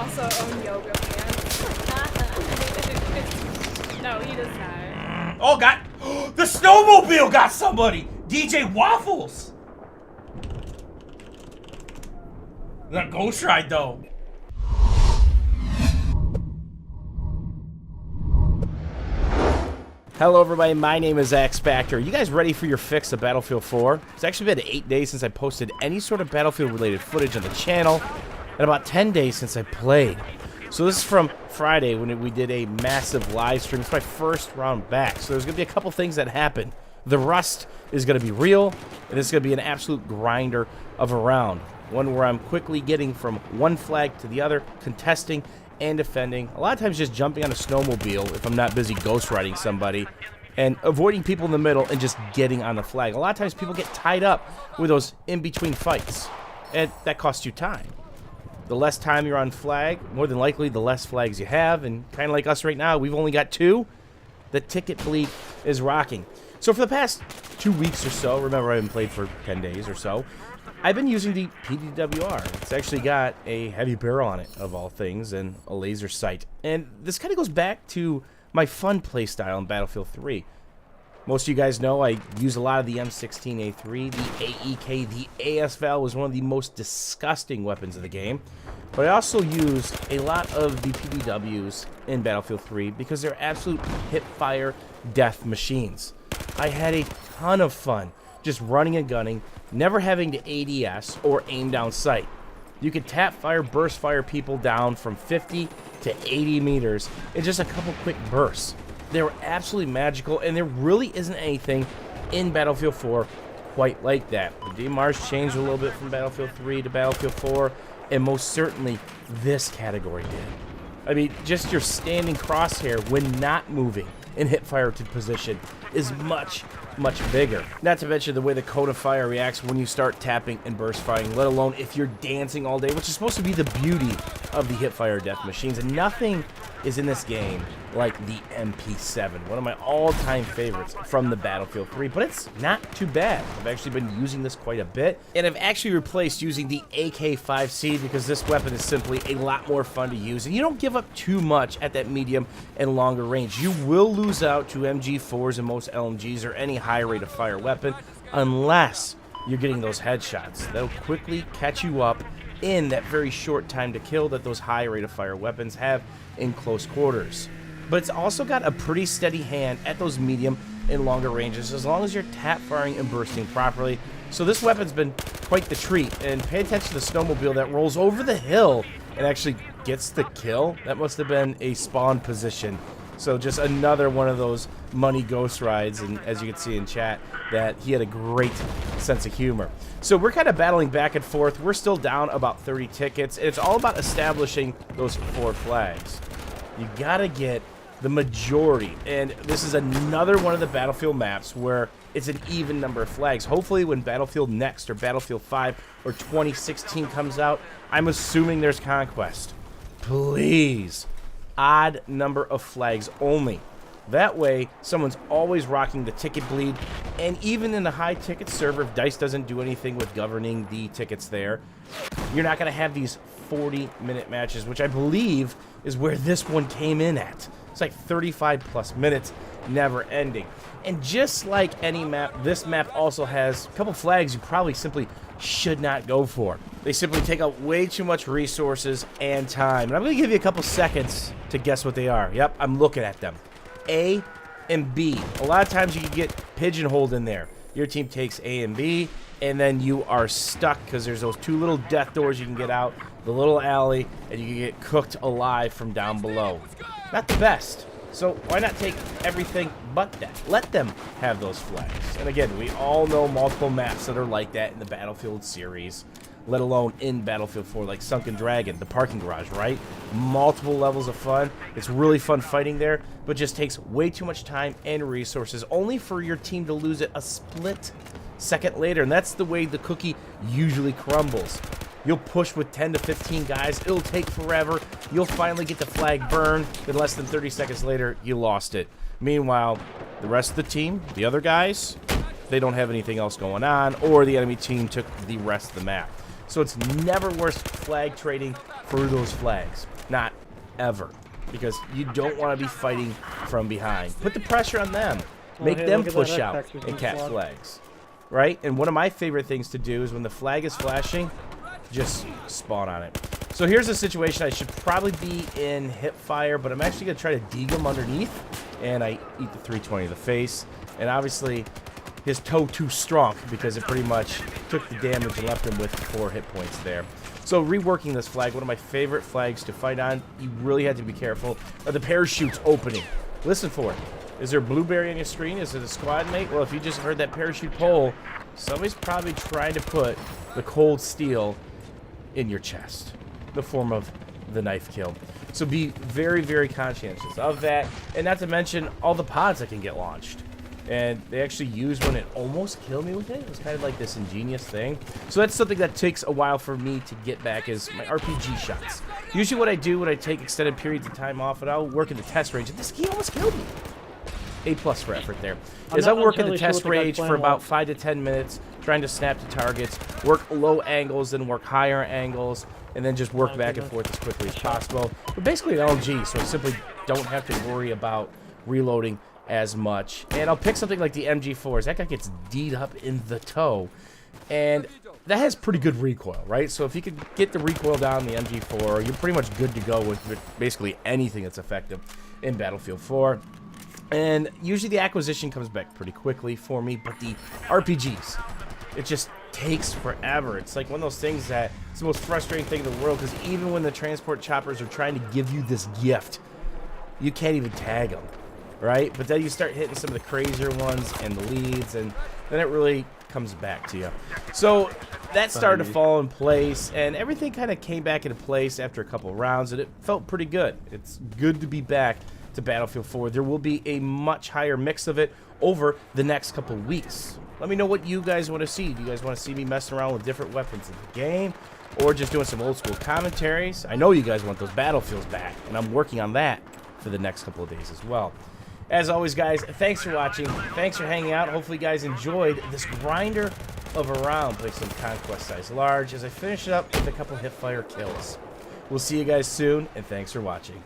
also own yoga pants. No, he does not. Oh, God. The snowmobile got somebody. DJ Waffles. That ghost ride, though. Hello everybody, my name is X Factor. You guys ready for your fix of Battlefield 4? It's actually been 8 days since I posted any sort of Battlefield related footage on the channel, and about 10 days since I played. So this is from Friday when we did a massive live stream. It's my first round back, so there's going to be a couple things that happen. The rust is going to be real, and it's going to be an absolute grinder of a round. One where I'm quickly getting from one flag to the other, contesting and defending. A lot of times just jumping on a snowmobile if I'm not busy ghost riding somebody, and avoiding people in the middle and just getting on the flag. A lot of times people get tied up with those in-between fights, and that costs you time. The less time you're on flag, more than likely the less flags you have, and kind of like us right now, we've only got 2. The ticket bleed is rocking. So for the past 2 weeks or so, remember I haven't played for 10 days or so, I've been using the PDW-R. It's actually got a heavy barrel on it, of all things, and a laser sight. And this kind of goes back to my fun playstyle in Battlefield 3. Most of you guys know I use a lot of the M16A3, the AEK, the ASVAL was one of the most disgusting weapons of the game. But I also use a lot of the PDWs in Battlefield 3 because they're absolute hip-fire death machines. I had a ton of fun just running and gunning, never having to ADS or aim down sight. You could tap fire, burst fire people down from 50 to 80 meters in just a couple quick bursts. They were absolutely magical, and there really isn't anything in Battlefield 4 quite like that. The DMRs changed a little bit from Battlefield 3 to Battlefield 4, and most certainly this category did. I mean, just your standing crosshair when not moving in hip fire to position is much bigger. Not to mention the way the cone of fire reacts when you start tapping and burst firing, let alone if you're dancing all day, which is supposed to be the beauty of the hip fire death machines. And nothing is in this game like the MP7, one of my all-time favorites from the Battlefield 3, but it's not too bad. I've actually been using this quite a bit, and I've actually replaced using the AK-5C because this weapon is simply a lot more fun to use, and you don't give up too much at that medium and longer range. You will lose out to MG4s and most LMGs or any high rate of fire weapon unless you're getting those headshots. That'll quickly catch you up in that very short time to kill that those high rate of fire weapons have in close quarters. But it's also got a pretty steady hand at those medium and longer ranges as long as you're tap firing and bursting properly. So this weapon's been quite the treat, and pay attention to the snowmobile that rolls over the hill and actually gets the kill. That must have been a spawn position. So just another one of those money ghost rides, and as you can see in chat, that he had a great sense of humor. So we're kind of battling back and forth. We're still down about 30 tickets. It's all about establishing those 4 flags. You gotta get the majority, and this is another one of the Battlefield maps where it's an even number of flags. Hopefully when Battlefield Next or Battlefield 5 or 2016 comes out, I'm assuming there's Conquest. Please, odd number of flags only. That way, someone's always rocking the ticket bleed, and even in the high ticket server, if DICE doesn't do anything with governing the tickets there, you're not going to have these 40-minute matches, which I believe is where this one came in at. It's like 35 plus minutes, never ending. And just like any map, this map also has a couple flags you probably simply should not go for. They simply take up way too much resources and time. And I'm going to give you a couple seconds to guess what they are. Yep, I'm looking at them. A and B. A lot of times you can get pigeonholed in there. Your team takes A and B, and then you are stuck because there's those 2 little death doors you can get out, the little alley, and you can get cooked alive from down below. Not the best. So why not take everything but that? Let them have those flags. And again, we all know multiple maps that are like that in the Battlefield series, let alone in Battlefield 4, like Sunken Dragon, the parking garage, right? Multiple levels of fun. It's really fun fighting there, but just takes way too much time and resources, only for your team to lose it a split second later. And that's the way the cookie usually crumbles. You'll push with 10 to 15 guys. It'll take forever. You'll finally get the flag burned. Then less than 30 seconds later, you lost it. Meanwhile, the rest of the team, the other guys, they don't have anything else going on, or the enemy team took the rest of the map. So it's never worth flag trading for those flags. Not ever. Because you don't want to be fighting from behind. Put the pressure on them. Make hey, them look at push that out X-Pac and catch squad. flags. Right? And one of my favorite things to do is when the flag is flashing, just spawn on it. So here's a situation. I should probably be in hip fire, but I'm actually going to try to deke him underneath. And I eat the 320 to the face. And obviously, his toe too strong because it pretty much took the damage and left him with 4 hit points there. So reworking this flag, one of my favorite flags to fight on, you really had to be careful, are the parachutes opening. Listen for it. Is there a blueberry on your screen? Is it a squad mate? Well, if you just heard that parachute pull, somebody's probably trying to put the cold steel in your chest. The form of the knife kill. So be very, very conscientious of that. And not to mention all the pods that can get launched. And they actually used one and almost killed me with it. It was kind of like this ingenious thing. So that's something that takes a while for me to get back is my RPG shots. Usually what I do when I take extended periods of time off and I'll work in the test range. And this key almost killed me. A+ for effort there. Is I work in the test range for about 5 to 10 minutes, trying to snap to targets, work low angles, then work higher angles, and then just work back and forth as quickly as possible. But basically an LMG, so I simply don't have to worry about reloading as much. And I'll pick something like the MG4s. That guy gets D'd up in the toe. And that has pretty good recoil, right? So if you could get the recoil down the MG4, you're pretty much good to go with basically anything that's effective in Battlefield 4. And usually the acquisition comes back pretty quickly for me, but the RPGs, it just takes forever. It's like one of those things that it's the most frustrating thing in the world because even when the transport choppers are trying to give you this gift, you can't even tag them, right? But then you start hitting some of the crazier ones and the leads, and then it really comes back to you. So that started to fall in place, and everything kind of came back into place after a couple of rounds, and it felt pretty good. It's good to be back to Battlefield 4. There will be a much higher mix of it over the next couple of weeks. Let me know what you guys want to see. Do you guys want to see me messing around with different weapons in the game, or just doing some old school commentaries? I know you guys want those Battlefields back, and I'm working on that for the next couple of days as well. As always, guys, thanks for watching. Thanks for hanging out. Hopefully you guys enjoyed this grinder of a round. Play some Conquest Size Large as I finish it up with a couple hip fire kills. We'll see you guys soon, and thanks for watching.